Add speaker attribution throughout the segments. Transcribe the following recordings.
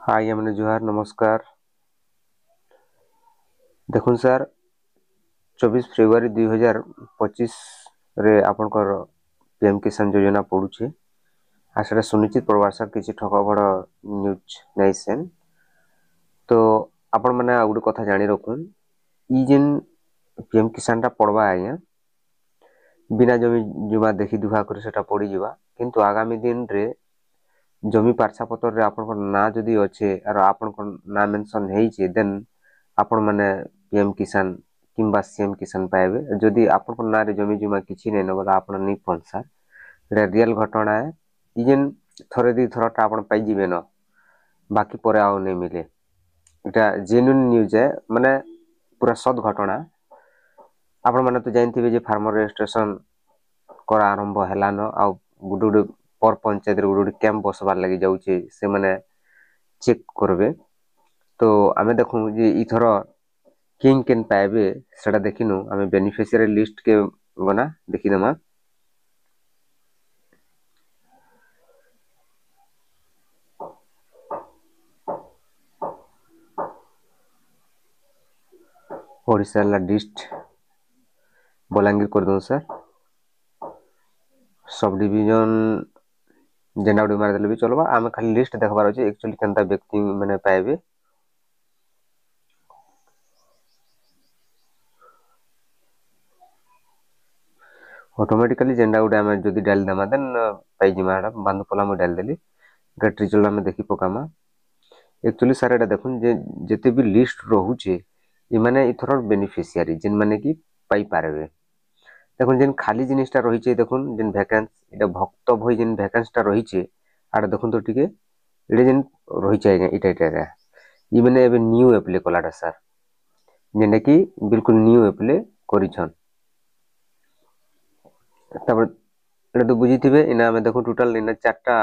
Speaker 1: हाय मैंने जुहार नमस्कार। देखुन सर 24 फेब्रुआरी 2025 रे आपनकर पीएम किसान योजना पड़ुछे आ सेटा सुनिश्चित प्रवार सर किछि ठका बड़ न्यूज नै सेन। तो आपण माने आ गुटे कथा जानि रखुन ई जेन पीएम किसान टा पड़वा आया बिना जमी जुमा देखि दुहा कर सेटा पड़ी जिवा किंतु आगामी दिन रे जमी पार्सा पतर रे आपनकर ना जदी अच्छे आर आपनकर ना मेंशन हेइछे देन आपण माने पीएम किसान किंबा सीएम किसान पाइबे। जदि आपनकर ना रे जमी जुमा किछि नै न बोला आपण नै पहुंचा एटा रियल घटना है। ई जेन थरे दी थरटा आपण पाइ जिवे न बाकी परे आउ नै मिले एटा जेन्युइन न्यूज है माने पूरा सद घटना। आपण माने तो जानथिबे जे फार्मर रजिस्ट्रेशन कर आरंभ हेलान आ गुडे गुडे पर पंचायत रे गुडे कैंप बसबार लागि जाउचे से माने चेक करबे। तो आमे देखु जे इथर किंग केन पाइबे सेटा देखिनु आमे बेनिफिशियरी लिस्ट के गना देखिदमा। ओडिशा ला डिस्ट बलांगीर कर दो सर सब डिवीजन जेना उडी मार देले भी चलबा। आमे खाली लिस्ट देखबार अछि एक्चुअली केनता व्यक्ति माने पाइबे। ऑटोमेटिकली जेंडा उडे आमे जदी डाल दमा देन पाइ जिमा एटा बांधपला म डाल देली गेट रिजल्ट आमे देखि पकामा। एक्चुअली सर एटा देखुन जे जते भी लिस्ट रहूचे इ माने इथर बेनिफिशियरी जिन माने कि पाइ पारबे। देखुन जेन खाली जिनिसटा रहिचे देखुन जेन वैकेंसी एटा भक्त भई जेन वैकेंसीटा रहिचे आडा देखुन तो ठीके एडे जेन रहिचे इटा इ माने एबे न्यू एप्लाई कलाटा सर जेने कि बिल्कुल न्यू एप्लाई करिछन। तब एटा तो बुझिथिबे इना आमे देखु टोटल इना चारटा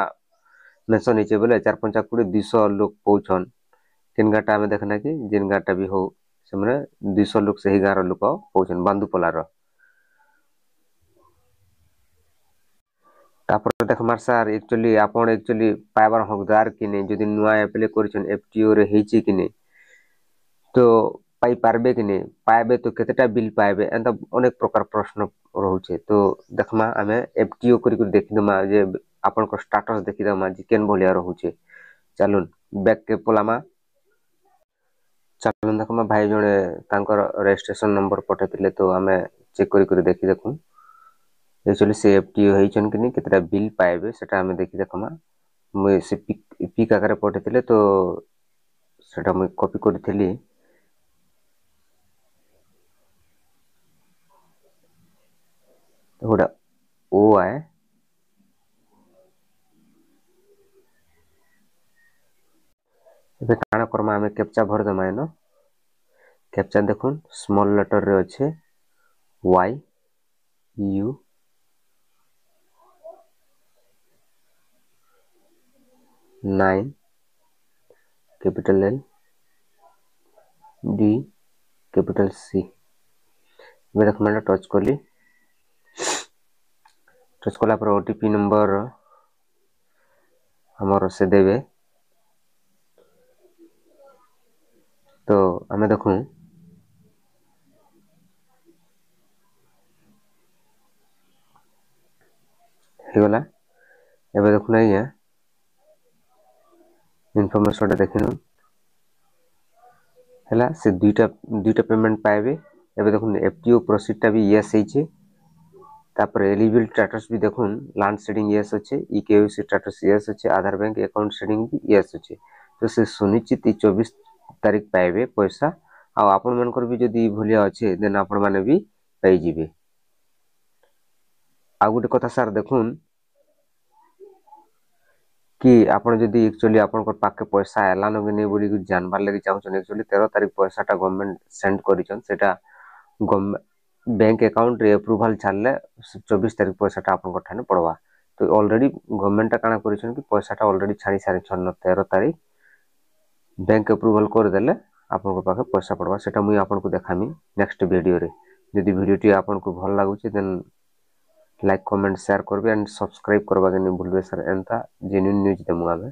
Speaker 1: मेंशन हिचे बोले 4 5 20 200 लोग पहुचन केन गाटा आमे देखना कि जेन गाटा भी हो से माने 200 लोग सही गार लोक पहुचन बांदुपलार। तापर देखमार सर एक्चुअली आपण एक्चुअली पाइबार हकदार कि नै जदि नुआ एप्लाई करिछन एफटीओ रे हेइचे कि नै तो पाइ पारबे कि नै पाइबे तो केतेटा बिल पाइबे एंता अनेक प्रकार प्रश्न रहउचे। तो देखमा आमे एफटीओ करि करि देखिदमा जे आपण को स्टेटस देखिदमा जे केन भलिया रहउचे। चलुन बैक के पोलामा चलुन देखमा भाई जणे तांकर रजिस्ट्रेशन नंबर पठेतिले तो आमे चेक करि करि देखि देखु एक्चुअली से एफटीओ हेइछन कि नै केतेटा बिल पाइबे सेटा आमे देखि देखमा। मैं से पिक आकार पठेतिले तो सेटा मैं कॉपी करथिली गोटा ओ आए एबे काना करमा आमे कैप्चा भर दमा न कैप्चा देखुन स्मॉल लेटर रे अच्छे Y U 9 capital L D capital C एबे देखमा टच करली टच कला पर ओटीपी नंबर हमर से देबे। तो आमे देखु हेगला एबे देखु नै या इनफॉरमेशन देखिनु हैला से दुईटा पेमेंट पाइबे। एबे देखुन एफटीओ प्रोसीड टा भी यस हेइचे तापर एलिजिबल स्टेटस भी देखुन लैंड सीडिंग यस अच्छे ईकेवाईसी स्टेटस यस अच्छे आधार बैंक अकाउंट सीडिंग भी यस अच्छे। तो से सुनिश्चित 24 तारीख पाइबे पैसा आ आपण मनकर भी जदी भलिया अच्छे देन आपण माने भी पाइ जिवे। आ गुटे कथा सर देखुन कि आपण जदी एक्चुअली आपण को पाके पैसा एला न नै बोली जानबार लागि चाहछन एक्चुअली 13 तारीख पैसाटा गवर्नमेंट सेंड करिछन सेटा बैंक अकाउंट रे अप्रूवल छाडले 24 तारीख पैसाटा आपण को ठाने पड़वा। तो ऑलरेडी गवर्नमेंट काना करिछन कि पैसाटा ऑलरेडी छाडी सारि छन 13 तारीख बैंक अप्रूवल कर देले आपण को पाके पैसा पड़वा सेटा मुई आपण को देखामी नेक्स्ट वीडियो रे। जदी वीडियो टी आपण को भल लागुचे देन लाइक कमेंट शेयर करबे एंड सब्सक्राइब करबा के नै भूलबे सर एंता जेन्युइन न्यूज़ देमु आबे।